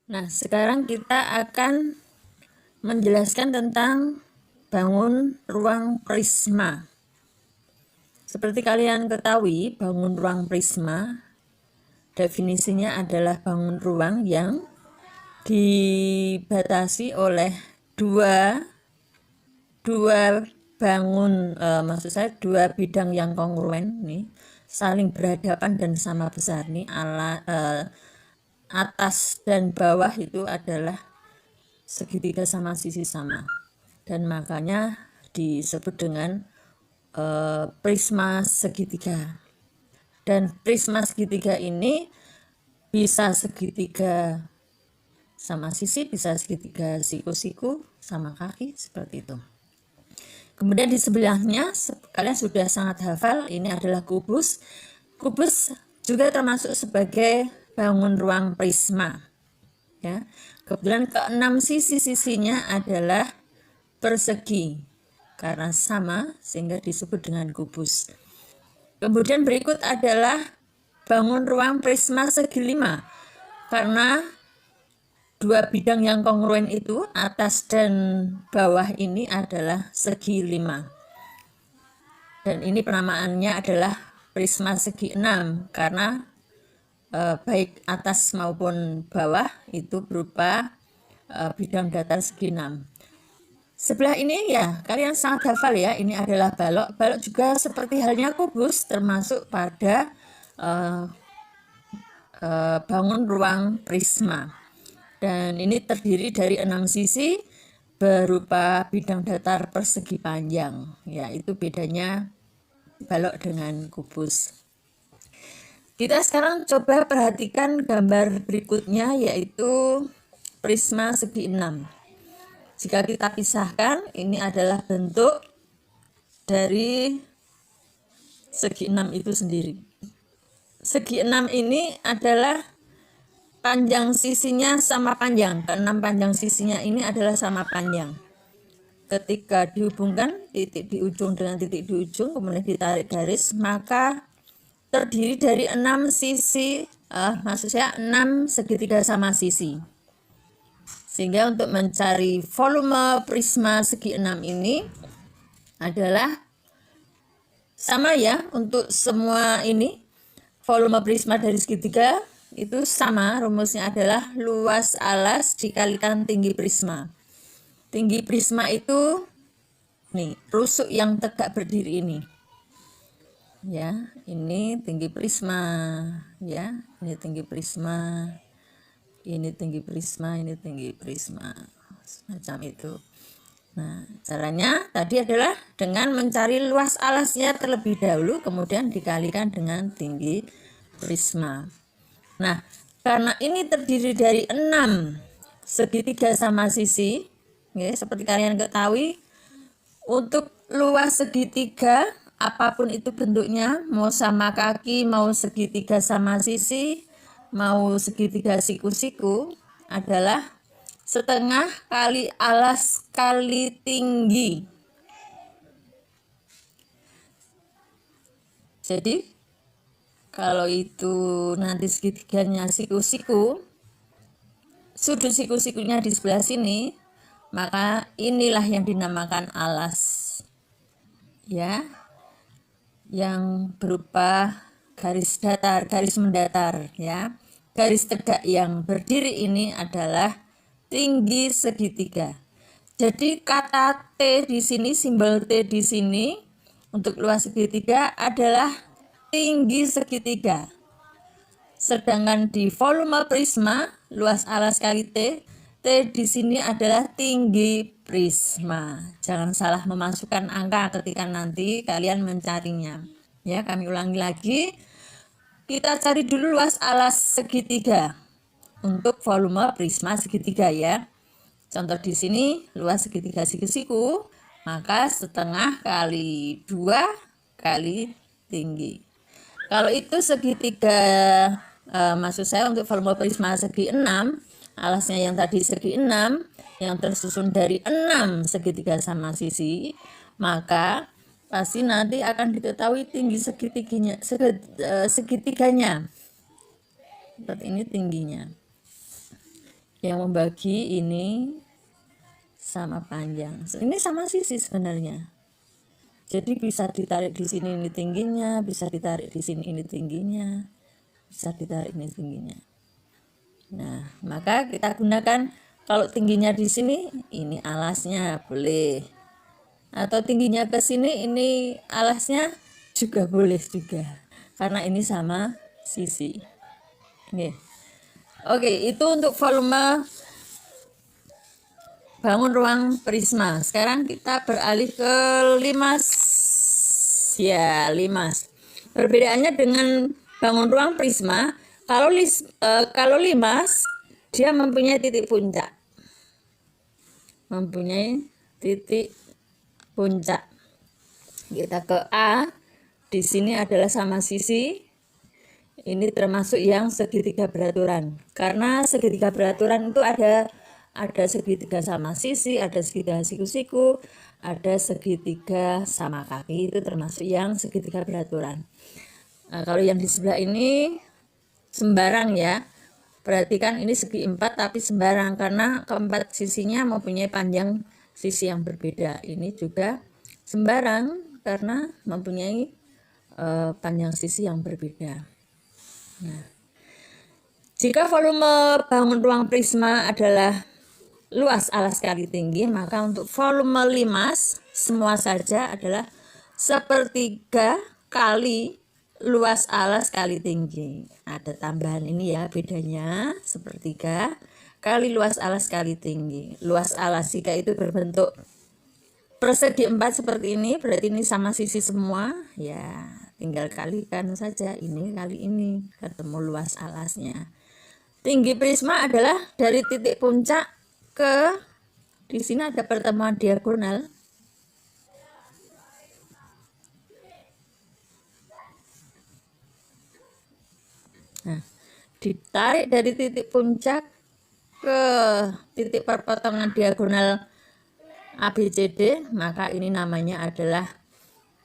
Nah, sekarang kita akan menjelaskan tentang bangun ruang prisma. Seperti kalian ketahui, bangun ruang prisma definisinya adalah bangun ruang yang dibatasi oleh dua maksud saya dua bidang yang kongruen nih, saling berhadapan dan sama besar nih, atas dan bawah itu adalah segitiga sama sisi sama, dan makanya disebut dengan prisma segitiga. Dan prisma segitiga ini bisa segitiga sama sisi, bisa segitiga siku-siku sama kaki, seperti itu. Kemudian di sebelahnya kalian sudah sangat hafal, ini adalah kubus. Kubus juga termasuk sebagai bangun ruang prisma, ya. Kebetulan keenam sisi-sisinya adalah persegi karena sama sehingga disebut dengan kubus. Kemudian berikut adalah bangun ruang prisma segi lima, karena dua bidang yang kongruen itu, atas dan bawah, ini adalah segi lima. Dan ini penamaannya adalah prisma segi enam karena baik atas maupun bawah itu berupa bidang datar segi enam. Sebelah ini ya kalian sangat hafal ya, ini adalah balok. Balok juga seperti halnya kubus termasuk pada bangun ruang prisma. Dan ini terdiri dari 6 sisi berupa bidang datar persegi panjang. Ya, itu bedanya balok dengan kubus. Kita sekarang coba perhatikan gambar berikutnya, yaitu prisma segi 6. Jika kita pisahkan, ini adalah bentuk dari segi 6 itu sendiri. Segi 6 ini adalah panjang sisinya sama panjang. Keenam panjang sisinya ini adalah sama panjang. Ketika dihubungkan titik di ujung dengan titik di ujung, kemudian ditarik garis, maka terdiri dari 6 sisi, maksud saya 6 segitiga sama sisi. Sehingga untuk mencari volume prisma segi 6 ini adalah sama ya, untuk semua ini volume prisma dari segitiga itu sama, rumusnya adalah luas alas dikalikan tinggi prisma. Tinggi prisma itu nih, rusuk yang tegak berdiri ini. Ya, ini tinggi prisma ya, ini tinggi prisma. Ini tinggi prisma, ini tinggi prisma, semacam itu. Nah, caranya tadi adalah dengan mencari luas alasnya terlebih dahulu, kemudian dikalikan dengan tinggi prisma. Nah, karena ini terdiri dari 6 segitiga sama sisi, ya, seperti kalian ketahui, untuk luas segitiga apapun itu bentuknya, mau sama kaki, mau segitiga sama sisi, mau segitiga siku-siku, adalah setengah kali alas kali tinggi. Jadi kalau itu nanti segitiganya siku-siku, sudut siku-sikunya di sebelah sini, maka inilah yang dinamakan alas, ya, yang berupa garis datar, garis mendatar, ya. Garis tegak yang berdiri ini adalah tinggi segitiga. Jadi kata T di sini, simbol T di sini untuk luas segitiga adalah tinggi segitiga. Sedangkan di volume prisma, luas alas kali T, T di sini adalah tinggi prisma. Jangan salah memasukkan angka ketika nanti kalian mencarinya. Ya, kami ulangi lagi. Kita cari dulu luas alas segitiga untuk volume prisma segitiga ya. Contoh di sini luas segitiga siku-siku, maka setengah kali 2 kali tinggi. Kalau itu segitiga, maksud saya untuk volume prisma segi 6, alasnya yang tadi segi 6, yang tersusun dari 6 segitiga sama sisi, maka pasti nanti akan diketahui tinggi segitiganya. Seperti ini tingginya. yang membagi ini sama panjang. Ini sama sisi sebenarnya. Jadi bisa ditarik di sini ini tingginya, bisa ditarik di sini ini tingginya, bisa ditarik ini tingginya. Nah, maka kita gunakan kalau tingginya di sini, ini alasnya boleh. Atau tingginya ke sini, ini alasnya juga boleh juga. Karena ini sama sisi. Oke. Oke, itu untuk volume bangun ruang prisma. Sekarang kita beralih ke limas. Ya, limas. Perbedaannya dengan bangun ruang prisma, kalau limas dia mempunyai titik puncak. Mempunyai titik puncak. Kita ke A. Di sini adalah sama sisi. Ini termasuk yang segitiga beraturan. Karena segitiga beraturan itu ada segitiga sama sisi, ada segitiga siku-siku, ada segitiga sama kaki, itu termasuk yang segitiga beraturan. Nah, kalau yang di sebelah ini sembarang ya, berarti kan ini segi 4 tapi sembarang, karena keempat sisinya mempunyai panjang sisi yang berbeda. Ini juga sembarang karena mempunyai panjang sisi yang berbeda. Nah, jika volume bangun ruang prisma adalah luas alas kali tinggi, maka untuk volume limas semua saja adalah sepertiga kali luas alas kali tinggi. Ada tambahan ini ya, bedanya sepertiga kali luas alas kali tinggi. Luas alas jika itu berbentuk persegi 4 seperti ini, berarti ini sama sisi semua ya, tinggal kalikan saja ini kali ini, ketemu luas alasnya. Tinggi prisma adalah dari titik puncak ke, di sini ada pertemuan diagonal. Nah, ditarik dari titik puncak ke titik perpotongan diagonal ABCD, maka ini namanya adalah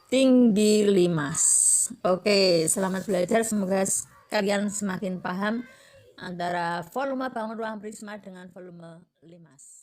tinggi limas. Oke, selamat belajar. Semoga kalian semakin paham antara volume bangun ruang prisma dengan volume limas.